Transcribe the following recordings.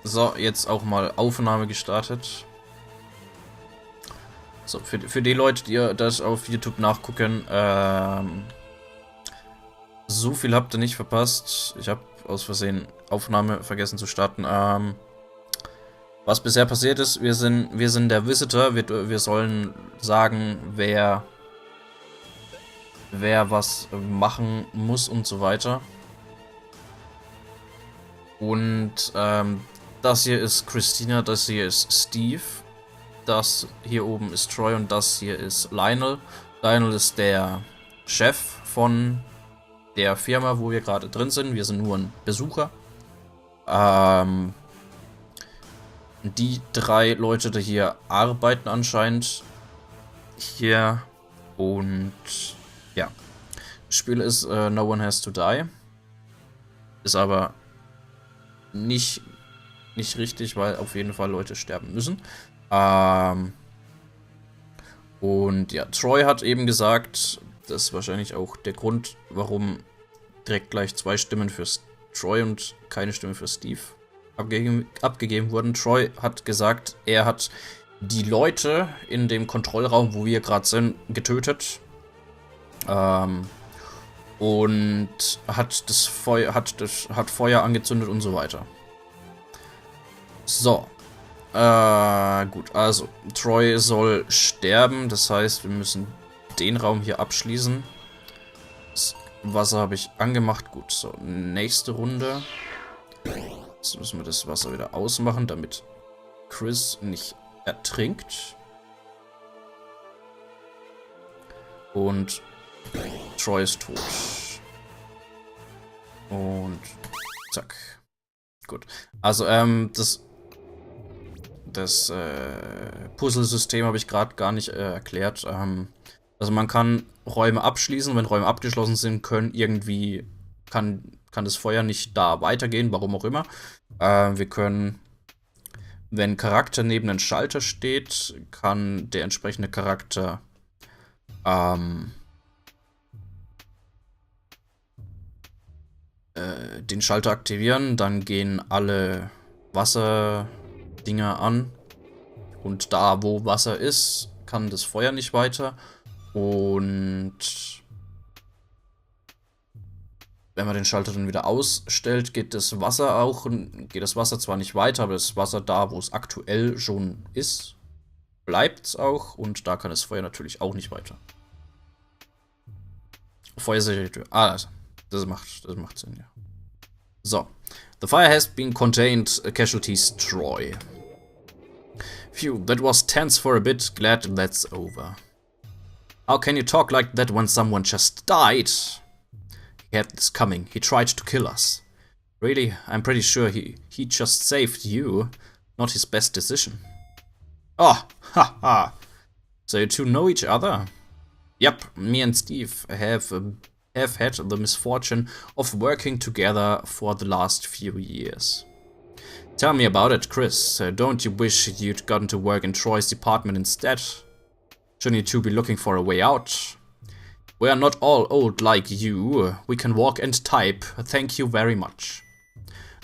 So, jetzt auch mal Aufnahme gestartet. So, für die Leute, die das auf YouTube nachgucken, so viel habt ihr nicht verpasst. Ich habe aus Versehen Aufnahme vergessen zu starten. Was bisher passiert ist, wir sind der Visitor. Wir sollen sagen, wer was machen muss und so weiter. Und das hier ist Christina, das hier ist Steve. Das hier oben ist Troy und das hier ist Lionel. Lionel ist der Chef von der Firma, wo wir gerade drin sind. Wir sind nur ein Besucher. Die drei Leute, die hier arbeiten anscheinend hier. Und ja. Das Spiel ist No One Has to Die. Ist aber nicht richtig, weil auf jeden Fall Leute sterben müssen. Und ja, Troy hat eben gesagt, das ist wahrscheinlich auch der Grund, warum direkt gleich 2 Stimmen für Troy und keine Stimme für Steve abgegeben wurden. Troy hat gesagt, er hat die Leute in dem Kontrollraum, wo wir gerade sind, getötet. Und hat Feuer angezündet und so weiter. So. Gut, also Troy soll sterben, das heißt, wir müssen den Raum hier abschließen. Das Wasser habe ich angemacht, gut, so, nächste Runde. Jetzt müssen wir das Wasser wieder ausmachen, damit Chris nicht ertrinkt. Und Troy ist tot. Und zack. Gut, also das Puzzle-System habe ich gerade gar nicht erklärt. Also man kann Räume abschließen. Wenn Räume abgeschlossen sind, kann das Feuer nicht da weitergehen, warum auch immer. Wir können, wenn ein Charakter neben einem Schalter steht, kann der entsprechende Charakter den Schalter aktivieren. Dann gehen alle Wasserdinger an. Und da, wo Wasser ist, kann das Feuer nicht weiter. Und wenn man den Schalter dann wieder ausstellt, geht das Wasser zwar nicht weiter, aber das Wasser da, wo es aktuell schon ist, bleibt es auch. Und da kann das Feuer natürlich auch nicht weiter. Feuersichere Tür. Das macht Sinn, ja. So. The fire has been contained. Casualties Troy. Phew, that was tense for a bit. Glad that's over. How can you talk like that when someone just died? He had this coming. He tried to kill us. Really? I'm pretty sure he just saved you. Not his best decision. Oh, ha. So you two know each other? Yep, me and Steve have had the misfortune of working together for the last few years. Tell me about it, Chris. Don't you wish you'd gotten to work in Troy's department instead? Shouldn't you two be looking for a way out? We are not all old like you. We can walk and type. Thank you very much.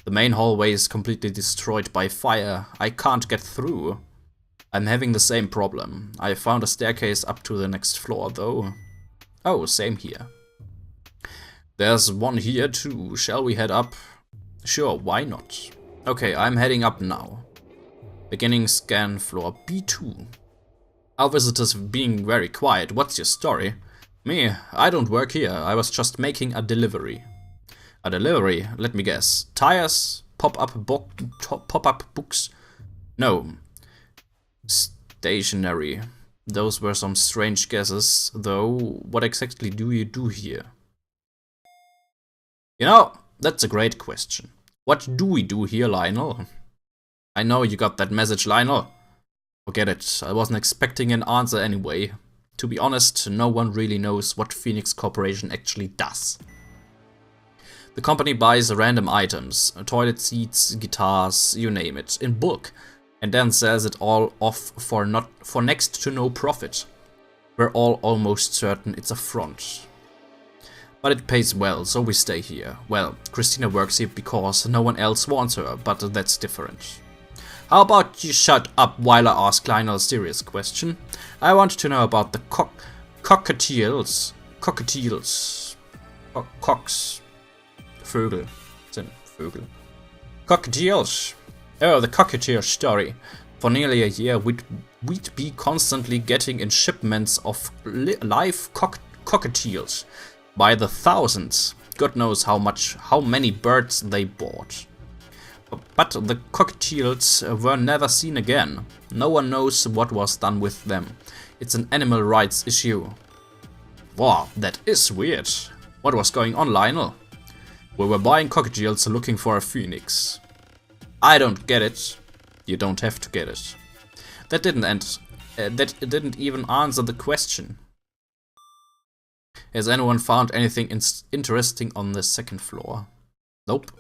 The main hallway is completely destroyed by fire. I can't get through. I'm having the same problem. I found a staircase up to the next floor, though. Oh, same here. There's one here, too. Shall we head up? Sure, why not? Okay, I'm heading up now. Beginning scan floor B2. Our visitor's being very quiet. What's your story? Me, I don't work here. I was just making a delivery. A delivery? Let me guess. Tires? Pop-up books? No. Stationery. Those were some strange guesses, though. What exactly do you do here? You know, that's a great question. What do we do here, Lionel? I know you got that message, Lionel. Forget it. I wasn't expecting an answer anyway. To be honest, no one really knows what Phoenix Corporation actually does. The company buys random items, toilet seats, guitars, you name it, in bulk, and then sells it all off for next to no profit. We're all almost certain it's a front. But it pays well, so we stay here. Well, Christina works here because no one else wants her, but that's different. How about you shut up while I ask Lionel a serious question? I want to know about the cockatiels. Cocks. Vögel. Sind Vögel. Cockatiels. Oh, the cockatiel story. For nearly a year, we'd be constantly getting in shipments of live cockatiels. By the thousands. God knows how many birds they bought. But the cockatiels were never seen again. No one knows what was done with them. It's an animal rights issue. Wow, that is weird. What was going on, Lionel? We were buying cockatiels looking for a phoenix. I don't get it. You don't have to get it. That didn't even answer the question. Has anyone found anything interesting on the second floor? Nope.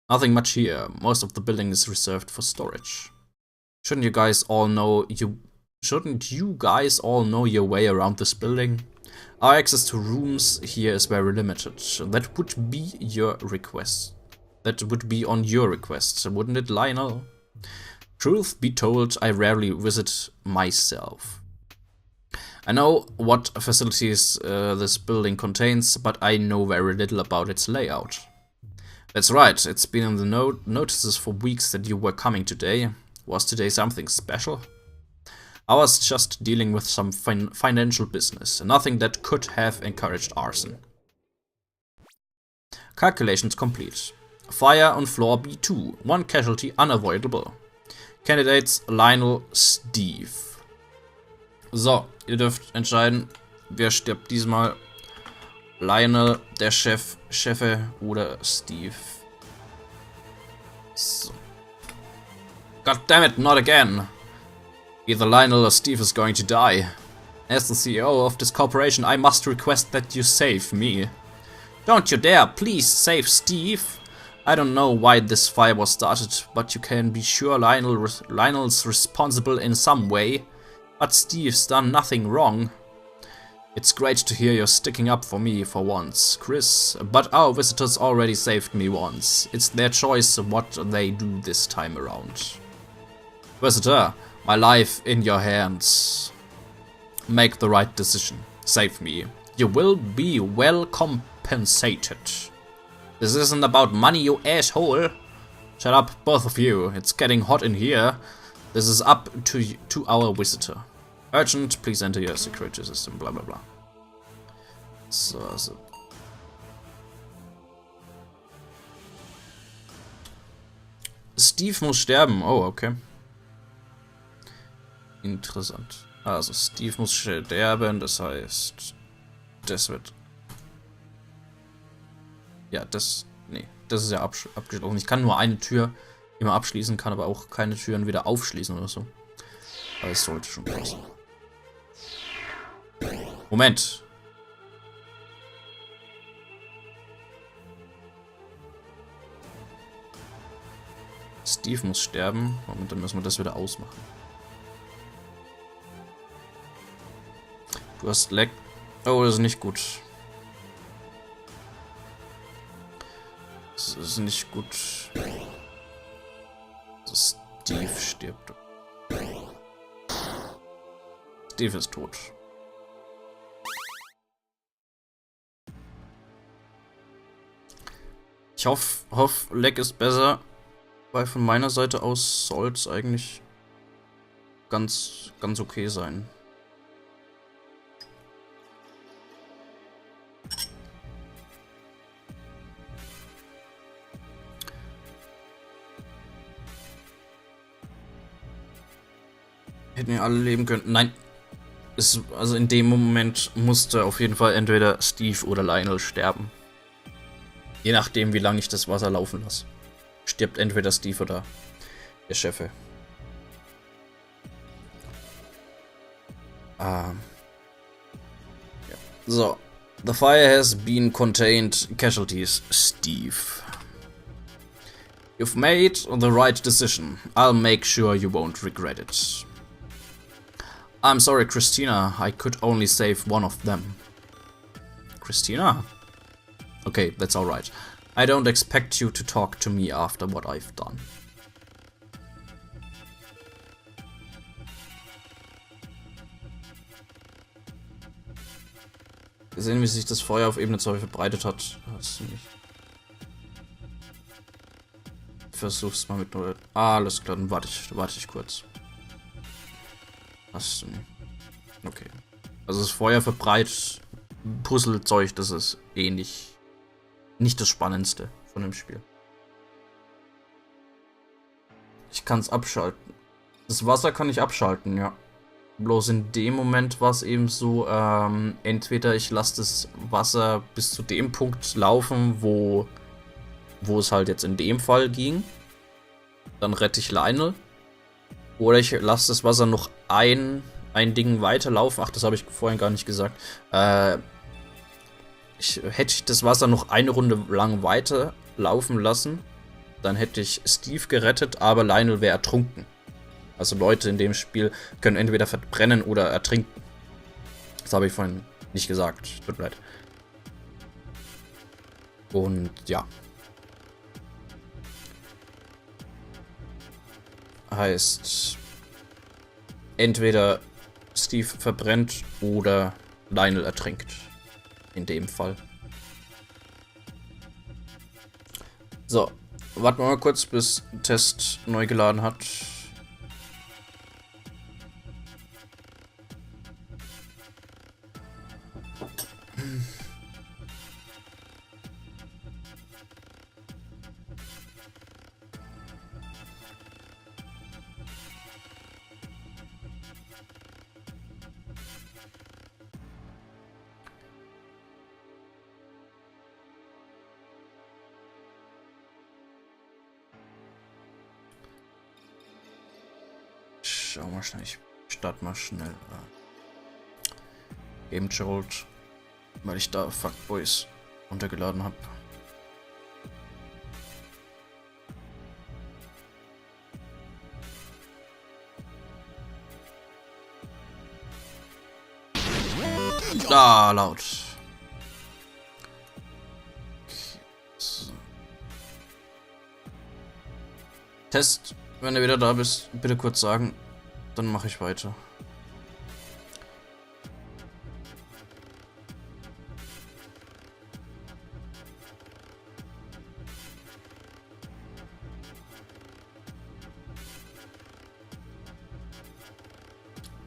Nothing much here. Most of the building is reserved for storage. Shouldn't you guys all know your way around this building? Our access to rooms here is very limited. That would be your request. That would be on your request, wouldn't it, Lionel? Truth be told, I rarely visit myself. I know what facilities this building contains, but I know very little about its layout. That's right, it's been in the notices for weeks that you were coming today. Was today something special? I was just dealing with some financial business, nothing that could have encouraged arson. Calculations complete. Fire on floor B2, 1 casualty unavoidable. Candidates Lionel, Steve. So, ihr dürft entscheiden, wer stirbt diesmal. Lionel, der Chefe oder Steve. So. God damn it, not again. Either Lionel or Steve is going to die. As the CEO of this corporation, I must request that you save me. Don't you dare, please save Steve. I don't know why this fire was started, but you can be sure Lionel's responsible in some way. But Steve's done nothing wrong. It's great to hear you're sticking up for me for once, Chris, but our visitors already saved me once. It's their choice what they do this time around. Visitor, my life in your hands. Make the right decision. Save me. You will be well compensated. This isn't about money, you asshole. Shut up, both of you. It's getting hot in here. This is up to our visitor. Urgent, please enter your security system, bla bla bla. So. Steve muss sterben. Oh, okay. Interessant. Also, Steve muss sterben, das heißt, das wird... Ja, das... Nee, das ist ja abgeschlossen. Ich kann nur eine Tür immer abschließen, kann aber auch keine Türen wieder aufschließen oder so. Aber es sollte schon passen. Moment. Steve muss sterben. Moment, dann müssen wir das wieder ausmachen. Du hast Lag. Oh, das ist nicht gut. Das ist nicht gut. Steve stirbt. Steve ist tot. Ich hoffe, Lag ist besser, weil von meiner Seite aus soll es eigentlich ganz okay sein. Hätten wir alle leben können. Nein. Also in dem Moment musste auf jeden Fall entweder Steve oder Lionel sterben. Je nachdem, wie lange ich das Wasser laufen lasse. Stirbt entweder Steve oder der Chefe. Ja. So. The fire has been contained. Casualties. Steve. You've made the right decision. I'll make sure you won't regret it. I'm sorry, Christina. I could only save one of them. Christina? Okay, that's alright. I don't expect you to talk to me after what I've done. Gesehen, wie sich das Feuer auf Ebene 2 verbreitet hat. Hast du nicht. Versuch's mal mit nur. Ah, alles klar, dann warte ich kurz. Hast du nicht. Okay. Also das Feuer verbreitet Puzzlezeug, das ist eh nicht das Spannendste von dem Spiel. Ich kann es abschalten. Das Wasser kann ich abschalten, ja. Bloß in dem Moment war es eben so, entweder ich lasse das Wasser bis zu dem Punkt laufen, wo es halt jetzt in dem Fall ging. Dann rette ich Lionel. Oder ich lasse das Wasser noch ein Ding weiterlaufen. Ach, das habe ich vorhin gar nicht gesagt. Hätte ich das Wasser noch eine Runde lang weiter laufen lassen, dann hätte ich Steve gerettet, aber Lionel wäre ertrunken. Also Leute in dem Spiel können entweder verbrennen oder ertrinken. Das habe ich vorhin nicht gesagt. Tut mir leid. Und ja. Heißt, entweder Steve verbrennt oder Lionel ertrinkt. In dem Fall. So, warten wir mal kurz, bis Test neu geladen hat. Schau mal schnell, ich starte mal schnell Game Jolt, weil ich da Fuckboys runtergeladen habe. Ah, laut. Okay, so. Test, wenn du wieder da bist, bitte kurz sagen, dann mache ich weiter.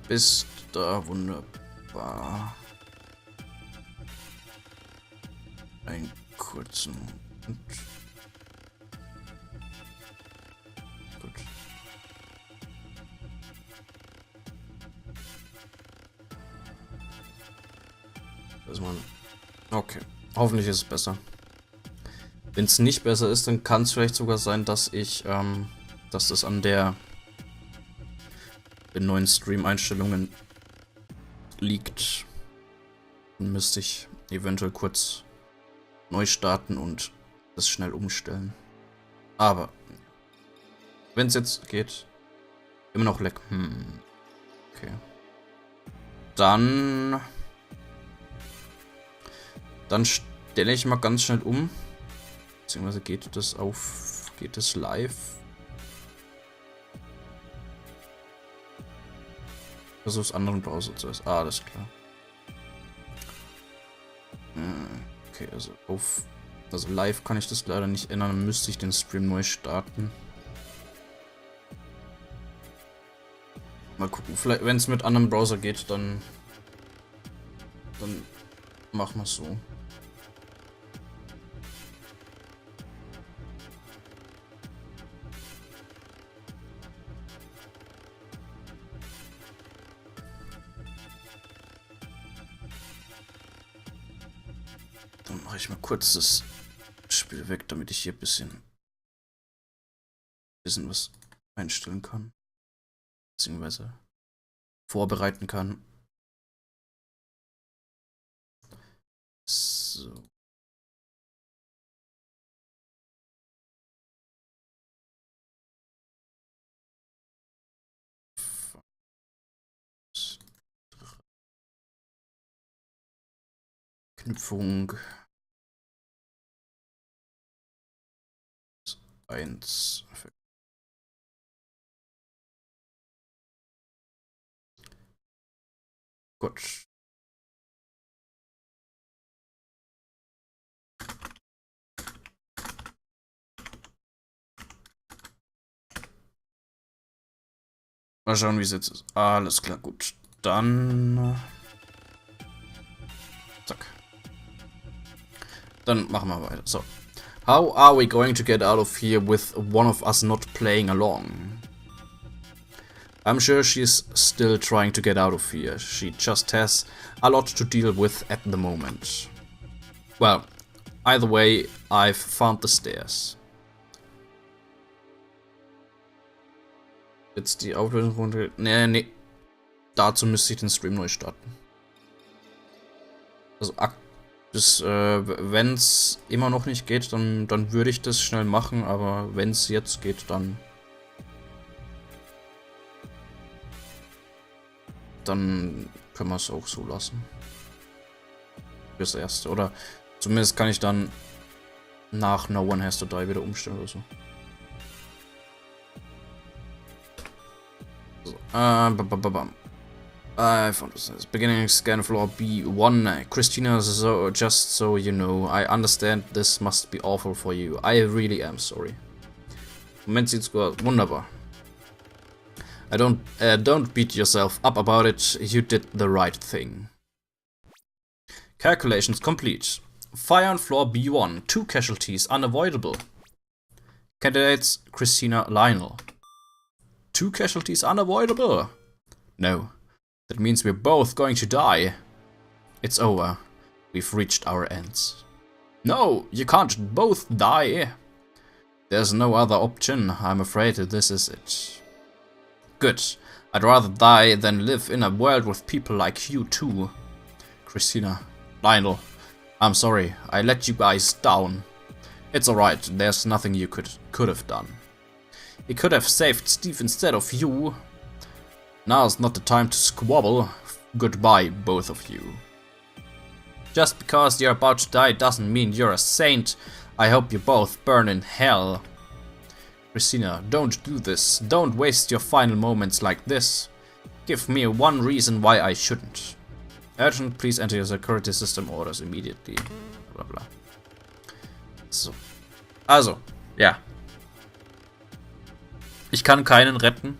Bist da, wunderbar. Einen kurzen Moment. Gut. Das man. Okay. Hoffentlich ist es besser. Wenn es nicht besser ist, dann kann es vielleicht sogar sein, dass dass das an den neuen Stream-Einstellungen liegt. Dann müsste ich eventuell kurz neu starten und das schnell umstellen. Aber wenn es jetzt geht, immer noch leck. Okay. Dann stelle ich mal ganz schnell um. Beziehungsweise geht es live? Versuch's anderen Browser zuerst. Ah, alles klar. Okay, also live kann ich das leider nicht ändern, dann müsste ich den Stream neu starten. Mal gucken, vielleicht, wenn es mit anderen Browser geht, dann machen wir es so. Dann mache ich mal kurz das Spiel weg, damit ich hier ein bisschen was einstellen kann. Beziehungsweise vorbereiten kann. So. Knüpfung. 1. Gut. Mal schauen, wie es jetzt ist. Alles klar, gut. Dann... Zack. Dann machen wir weiter. So. How are we going to get out of here with one of us not playing along? I'm sure she's still trying to get out of here. She just has a lot to deal with at the moment. Well, either way, I've found the stairs. Jetzt die Auflösungsrunde. Nee. Dazu müsste ich den Stream neu starten. Also, wenn es immer noch nicht geht, dann würde ich das schnell machen, aber wenn es jetzt geht, dann können wir es auch so lassen. Fürs Erste. Oder zumindest kann ich dann nach No One Has to Die wieder umstellen oder so. I found this. Beginning scan floor B1. Christina, just so you know, I understand this must be awful for you. I really am sorry. Moment sieht's gut aus. Wunderbar. Don't beat yourself up about it. You did the right thing. Calculations complete. Fire on floor B1. 2 casualties unavoidable. Candidates Christina, Lionel. 2 casualties unavoidable. No. That means we're both going to die. It's over. We've reached our ends. No, you can't both die. There's no other option. I'm afraid this is it. Good. I'd rather die than live in a world with people like you too. Christina, Lionel, I'm sorry. I let you guys down. It's alright. There's nothing you could have done. He could have saved Steve instead of you. Now's not the time to squabble. Goodbye, both of you. Just because you're about to die doesn't mean you're a saint. I hope you both burn in hell. Christina, don't do this. Don't waste your final moments like this. Give me one reason why I shouldn't. Urgent, please enter your security system orders immediately. Bla bla. So. Also, ja. Ich kann keinen retten.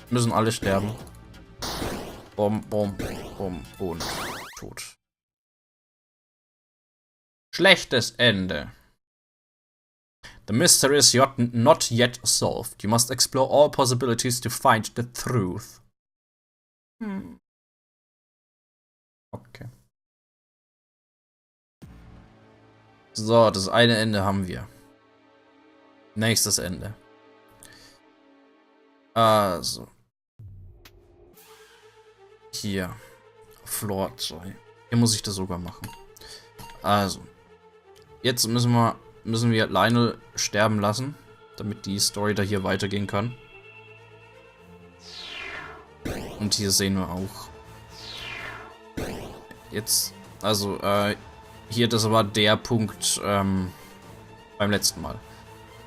Müssen alle sterben. Bom, bom, bom und tot. Schlechtes Ende. The mystery is not yet solved. You must explore all possibilities to find the truth. Okay. So, das eine Ende haben wir. Nächstes Ende. Also. Hier. Floor 2. Hier muss ich das sogar machen. Also. Jetzt müssen wir Lionel sterben lassen, damit die Story da hier weitergehen kann. Und hier sehen wir auch. Jetzt, also, hier, das war der Punkt beim letzten Mal.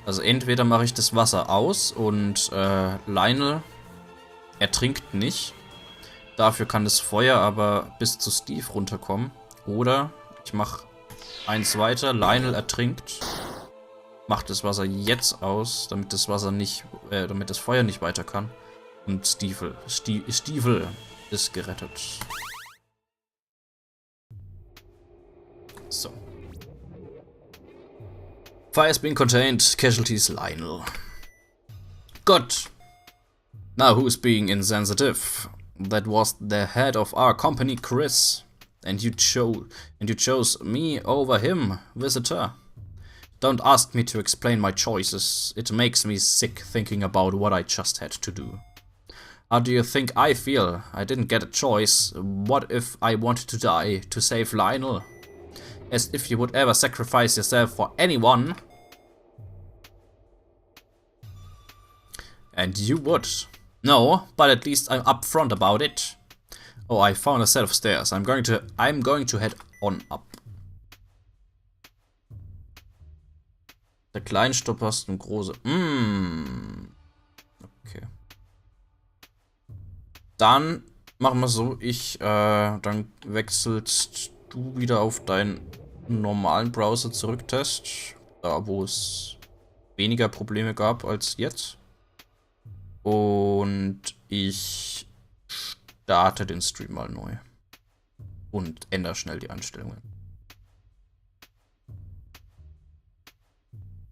Also entweder mache ich das Wasser aus und Lionel ertrinkt nicht. Dafür kann das Feuer aber bis zu Steve runterkommen. Oder ich mache eins weiter, Lionel ertrinkt. Macht das Wasser jetzt aus, damit das Wasser nicht, damit das Feuer nicht weiter kann. Und Stiefel ist gerettet. So. Fire has been contained. Casualties Lionel. Good. Now who's being insensitive? That was the head of our company, Chris. And you chose me over him, visitor. Don't ask me to explain my choices. It makes me sick thinking about what I just had to do. How do you think I feel? I didn't get a choice. What if I wanted to die to save Lionel? As if you would ever sacrifice yourself for anyone. And you would. No, but at least I'm upfront about it. Oh, I found a set of stairs. I'm going to head on up. Der Kleinstopp hast du eine große. Okay. Dann machen wir so, dann wechselst du wieder auf deinen normalen Browser zurück, Test. Da, wo es weniger Probleme gab als jetzt. Und ich starte den Stream mal neu. Und ändere schnell die Einstellungen.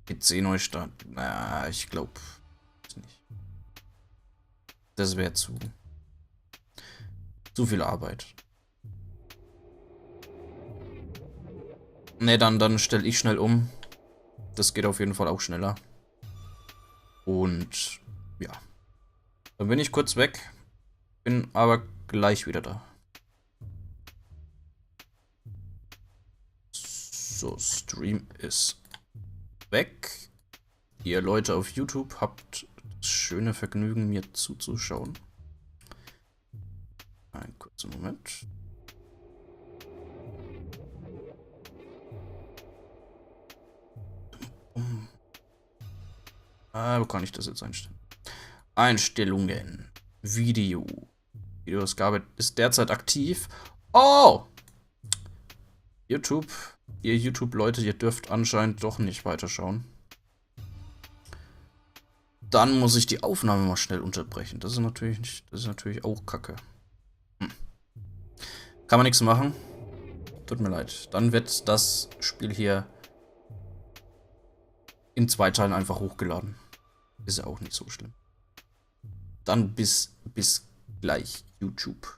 PC neu starten. Na, ich glaube nicht. Das wäre zu viel Arbeit. Ne, dann stelle ich schnell um. Das geht auf jeden Fall auch schneller. Und ja. Dann bin ich kurz weg. Bin aber gleich wieder da. So, Stream ist weg. Ihr Leute auf YouTube habt das schöne Vergnügen, mir zuzuschauen. Einen kurzen Moment. Wo kann ich das jetzt einstellen? Einstellungen. Video. Videoausgabe ist derzeit aktiv. Oh! YouTube. Ihr YouTube-Leute, ihr dürft anscheinend doch nicht weiterschauen. Dann muss ich die Aufnahme mal schnell unterbrechen. Das ist natürlich auch Kacke. Kann man nichts machen. Tut mir leid. Dann wird das Spiel hier in 2 Teilen einfach hochgeladen. Ist ja auch nicht so schlimm. Dann bis gleich, YouTube.